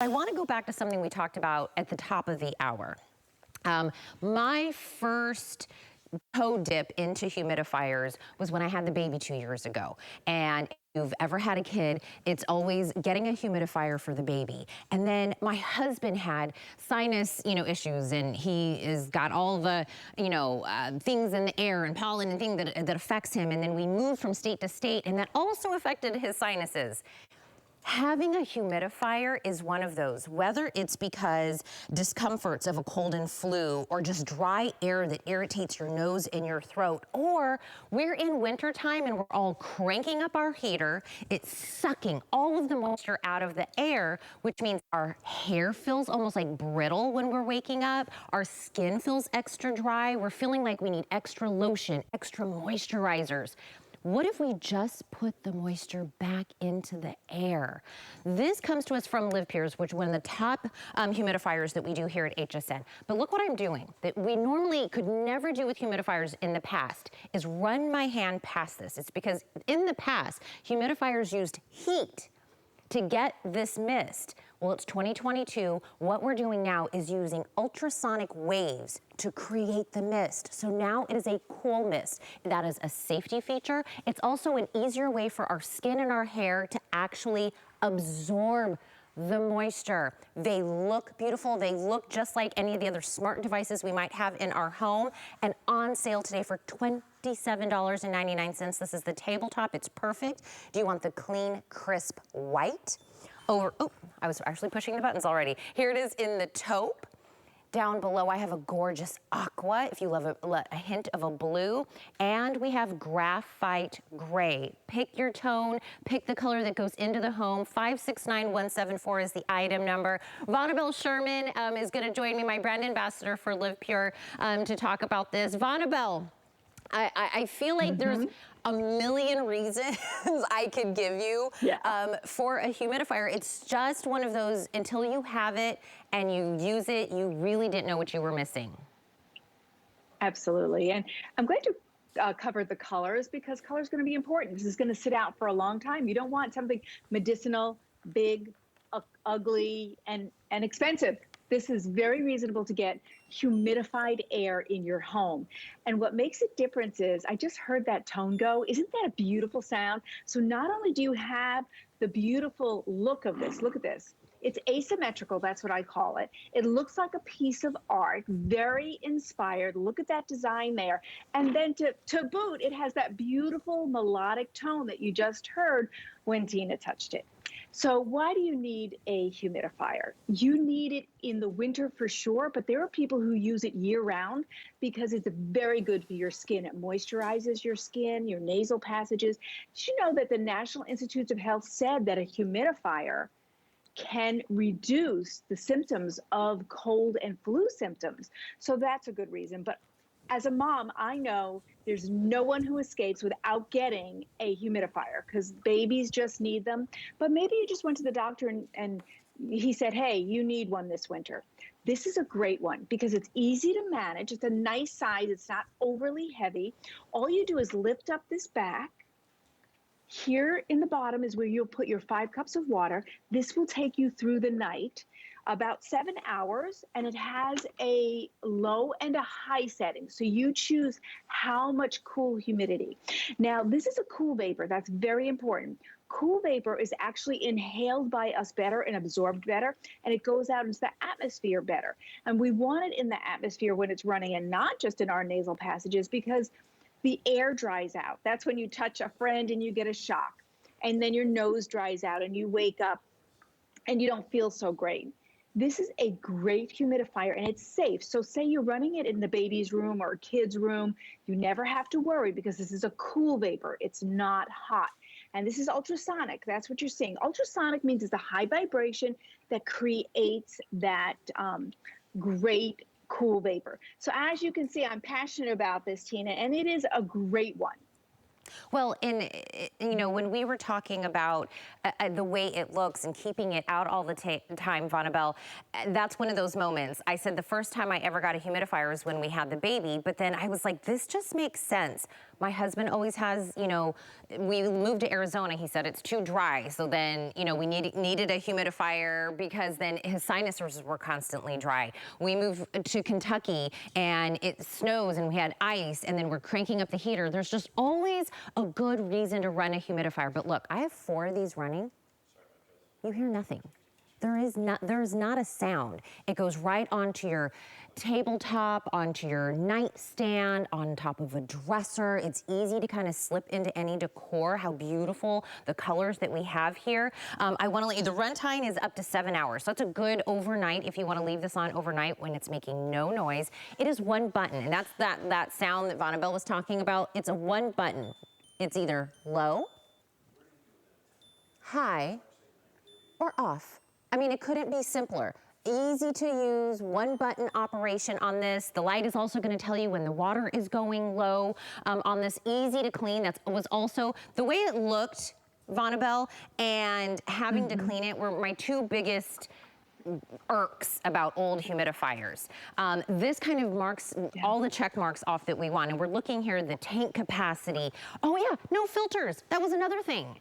I want to go back to something we talked about at the top of the hour. My first toe dip into humidifiers was when I had the baby 2 years ago. And if you've ever had a kid, it's always getting a humidifier for the baby. And then my husband had sinus, issues, and he is got all the, things in the air and pollen and things that affects him. And then we moved from state to state, and that also affected his sinuses. Having a humidifier is one of those, whether it's because discomforts of a cold and flu, or just dry air that irritates your nose and your throat, or we're in wintertime and we're all cranking up our heater, it's sucking all of the moisture out of the air, which means our hair feels almost like brittle when we're waking up, our skin feels extra dry, we're feeling like we need extra lotion, extra moisturizers. What if we just put the moisture back into the air? This comes to us from LivePure's, which is one of the top humidifiers that we do here at HSN. But look what I'm doing, that we normally could never do with humidifiers in the past, is run my hand past this. It's because in the past, humidifiers used heat to get this mist. Well, it's 2022. What we're doing now is using ultrasonic waves to create the mist. So now it is a cool mist. That is a safety feature. It's also an easier way for our skin and our hair to actually absorb the moisture. They look beautiful. They look just like any of the other smart devices we might have in our home, and on sale today for $27.99. This is the tabletop. It's perfect. Do you want the clean, crisp white? Oh, I was actually pushing the buttons already. Here it is in the taupe. Down below, I have a gorgeous aqua, if you love a hint of a blue. And we have graphite gray. Pick your tone, pick the color that goes into the home. 569174 is the item number. Vonabelle Sherman is gonna join me, my brand ambassador for LivePure, to talk about this. Vonabelle, I feel like there's a million reasons I could give you for a humidifier. It's just one of those, until you have it and you use it, you really didn't know what you were missing. Absolutely. And I'm going to cover the colors, because color is going to be important. This is going to sit out for a long time. You don't want something medicinal, big, ugly, and expensive. This is very reasonable to get humidified air in your home. And what makes a difference is, I just heard that tone go. Isn't that a beautiful sound? So not only do you have the beautiful look of this, look at this. It's asymmetrical, that's what I call it. It looks like a piece of art, very inspired. Look at that design there. And then to boot, it has that beautiful melodic tone that you just heard when Tina touched it. So why do you need a humidifier? You need it in the winter for sure, but there are people who use it year round because it's very good for your skin. It moisturizes your skin, your nasal passages. Did you know that the National Institutes of Health said that a humidifier can reduce the symptoms of cold and flu symptoms? So that's a good reason. But as a mom, I know there's no one who escapes without getting a humidifier, because babies just need them. But maybe you just went to the doctor and he said, hey, you need one this winter. This is a great one because it's easy to manage. It's a nice size. It's not overly heavy. All you do is lift up this back. Here in the bottom is where you'll put your 5 cups of water. This will take you through the night, about 7 hours, and it has a low and a high setting. So you choose how much cool humidity. Now, this is a cool vapor. That's very important. Cool vapor is actually inhaled by us better and absorbed better, and it goes out into the atmosphere better. And we want it in the atmosphere when it's running, and not just in our nasal passages, because the air dries out. That's when you touch a friend and you get a shock. And then your nose dries out and you wake up and you don't feel so great. This is a great humidifier and it's safe. So say you're running it in the baby's room or kid's room, you never have to worry because this is a cool vapor. It's not hot. And this is ultrasonic. That's what you're seeing. Ultrasonic means it's a high vibration that creates that great cool vapor. So as you can see, I'm passionate about this, Tina, and it is a great one. Well, you know, when we were talking about the way it looks and keeping it out all the time, Vonabelle, that's one of those moments. I said the first time I ever got a humidifier was when we had the baby, but then I was like, this just makes sense. My husband always has, you know, we moved to Arizona, he said it's too dry. So then, you know, we needed a humidifier because then his sinuses were constantly dry. We moved to Kentucky and it snows and we had ice and then we're cranking up the heater. There's just always a good reason to run a humidifier. But look, I have 4 of these running. You hear nothing. There's not a sound. It goes right onto your tabletop, onto your nightstand, on top of a dresser. It's easy to kind of slip into any decor. How beautiful the colors that we have here. I want to let you, the runtime is up to 7 hours. So that's a good overnight if you want to leave this on overnight when it's making no noise. It is one button, and that's that sound that Vonabelle was talking about. It's a one button. It's either low, high, or off. I mean, it couldn't be simpler. Easy to use, one button operation on this. The light is also gonna tell you when the water is going low on this. Easy to clean. That was also, the way it looked, Vonabelle, and having to clean it were my 2 biggest irks about old humidifiers. This kind of marks all the check marks off that we want. And we're looking here, the tank capacity. Oh yeah, no filters. That was another thing.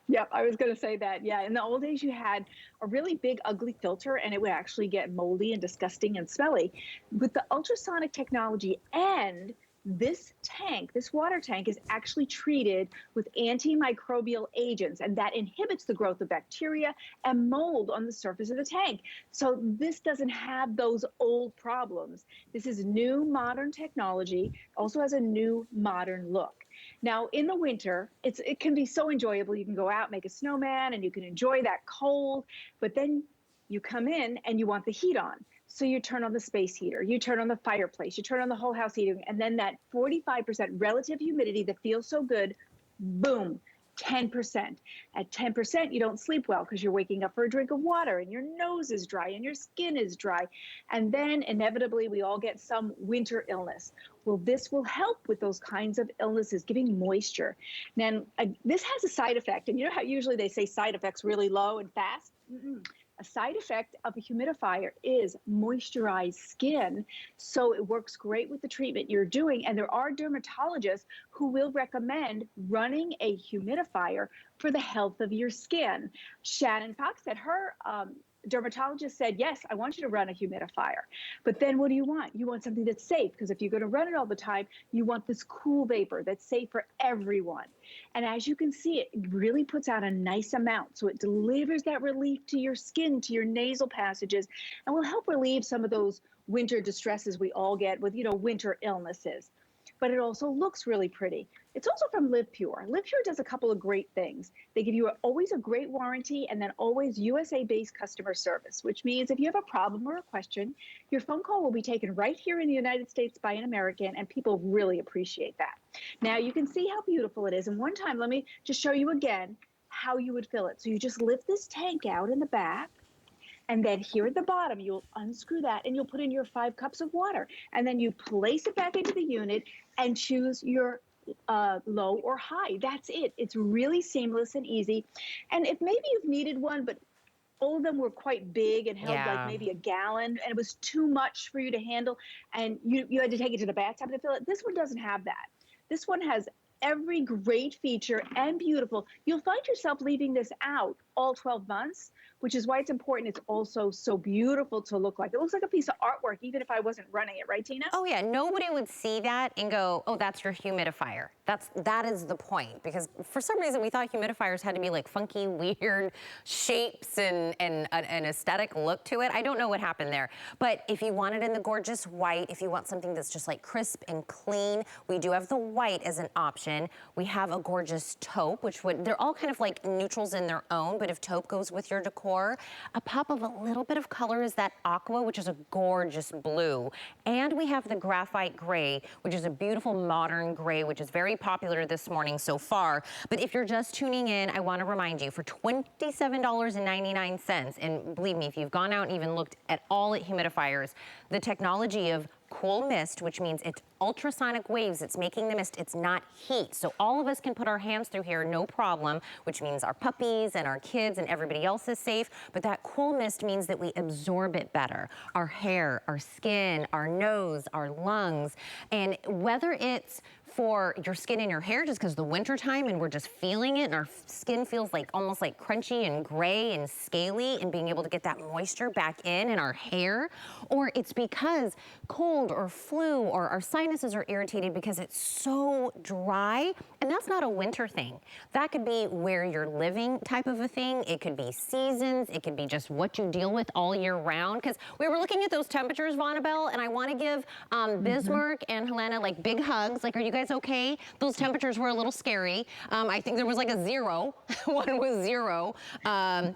Yep, I was going to say that. Yeah, in the old days, you had a really big, ugly filter, and it would actually get moldy and disgusting and smelly. With the ultrasonic technology and this tank, this water tank, is actually treated with antimicrobial agents, and that inhibits the growth of bacteria and mold on the surface of the tank. So this doesn't have those old problems. This is new, modern technology, also has a new, modern look. Now, in the winter, it can be so enjoyable. You can go out, make a snowman, and you can enjoy that cold, but then you come in and you want the heat on. So you turn on the space heater, you turn on the fireplace, you turn on the whole house heating, and then that 45% relative humidity that feels so good, boom, 10%. At 10%, you don't sleep well because you're waking up for a drink of water and your nose is dry and your skin is dry. And then inevitably we all get some winter illness. Well, this will help with those kinds of illnesses, giving moisture. Now, this has a side effect. And you know how usually they say side effects really low and fast? A side effect of a humidifier is moisturized skin. So it works great with the treatment you're doing. And there are dermatologists who will recommend running a humidifier for the health of your skin. Shannon Fox said her dermatologist said, yes, I want you to run a humidifier. But then what do you want? You want something that's safe, because if you're going to run it all the time, you want this cool vapor that's safe for everyone. And as you can see, it really puts out a nice amount. So it delivers that relief to your skin, to your nasal passages, and will help relieve some of those winter distresses we all get with, you know, winter illnesses. But it also looks really pretty. It's also from LivePure. LivePure does a couple of great things. They give you always a great warranty and then always USA-based customer service, which means if you have a problem or a question, your phone call will be taken right here in the United States by an American, and people really appreciate that. Now you can see how beautiful it is. And one time, let me just show you again how you would fill it. So you just lift this tank out in the back. And then here at the bottom, you'll unscrew that and you'll put in your 5 cups of water. And then you place it back into the unit and choose your low or high. That's it. It's really seamless and easy. And if maybe you've needed one, but all of them were quite big and held like maybe a gallon, and it was too much for you to handle, and you had to take it to the bathtub to fill it, this one doesn't have that. This one has every great feature and beautiful. You'll find yourself leaving this out all 12 months, which is why it's important. It's also so beautiful to look like. It looks like a piece of artwork, even if I wasn't running it, right, Tina? Oh yeah, nobody would see that and go, oh, that's your humidifier. That is the point, because for some reason we thought humidifiers had to be like funky, weird shapes and an aesthetic look to it. I don't know what happened there. But if you want it in the gorgeous white, if you want something that's just like crisp and clean, we do have the white as an option. We have a gorgeous taupe, which they're all kind of like neutrals in their own, but if taupe goes with your decor, a pop of a little bit of color is that aqua, which is a gorgeous blue. And we have the graphite gray, which is a beautiful modern gray, which is very popular this morning so far. But if you're just tuning in, I want to remind you, for $27.99, and believe me, if you've gone out and even looked at all at humidifiers, the technology of cool mist, which means it's ultrasonic waves. It's making the mist. It's not heat. So all of us can put our hands through here, no problem, which means our puppies and our kids and everybody else is safe. But that cool mist means that we absorb it better. Our hair, our skin, our nose, our lungs. And whether it's for your skin and your hair, just because the winter time and we're just feeling it and our skin feels like almost like crunchy and gray and scaly, and being able to get that moisture back in our hair, or it's because cold or flu or our sinuses are irritated because it's so dry. And that's not a winter thing. That could be where you're living type of a thing. It could be seasons. It could be just what you deal with all year round. Because we were looking at those temperatures, Vonabelle, and I want to give Bismarck and Helena like big hugs. Like, are you guys okay? Those temperatures were a little scary. I think there was like a 0. One was 0.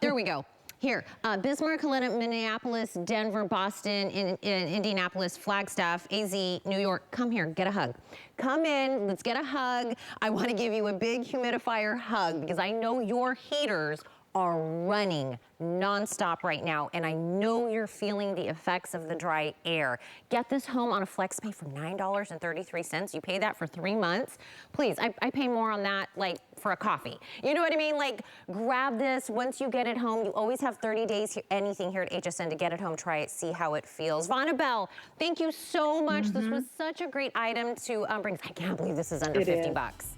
There we go. Here, Bismarck, Helena, Minneapolis, Denver, Boston, Indianapolis, Flagstaff, AZ, New York. Come here, get a hug. Come in, let's get a hug. I want to give you a big humidifier hug because I know your heaters are running nonstop right now, and I know you're feeling the effects of the dry air. Get this home on a flex pay for $9.33. You pay that for 3 months. Please, I pay more on that, like, for a coffee. You know what I mean? Like, grab this. Once you get it home, you always have 30 days, anything here at HSN to get it home, try it, see how it feels. Vonabelle, thank you so much. This was such a great item to bring. I can't believe this is under 50 bucks.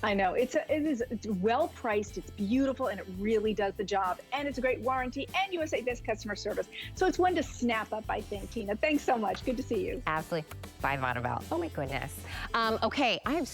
I know, it's well priced, it's beautiful, and it really does the job. And it's a great warranty and USA Best customer service. So it's one to snap up, I think, Tina. Thanks so much. Good to see you. Absolutely. Bye, Vonabelle. Oh my goodness. Okay, I have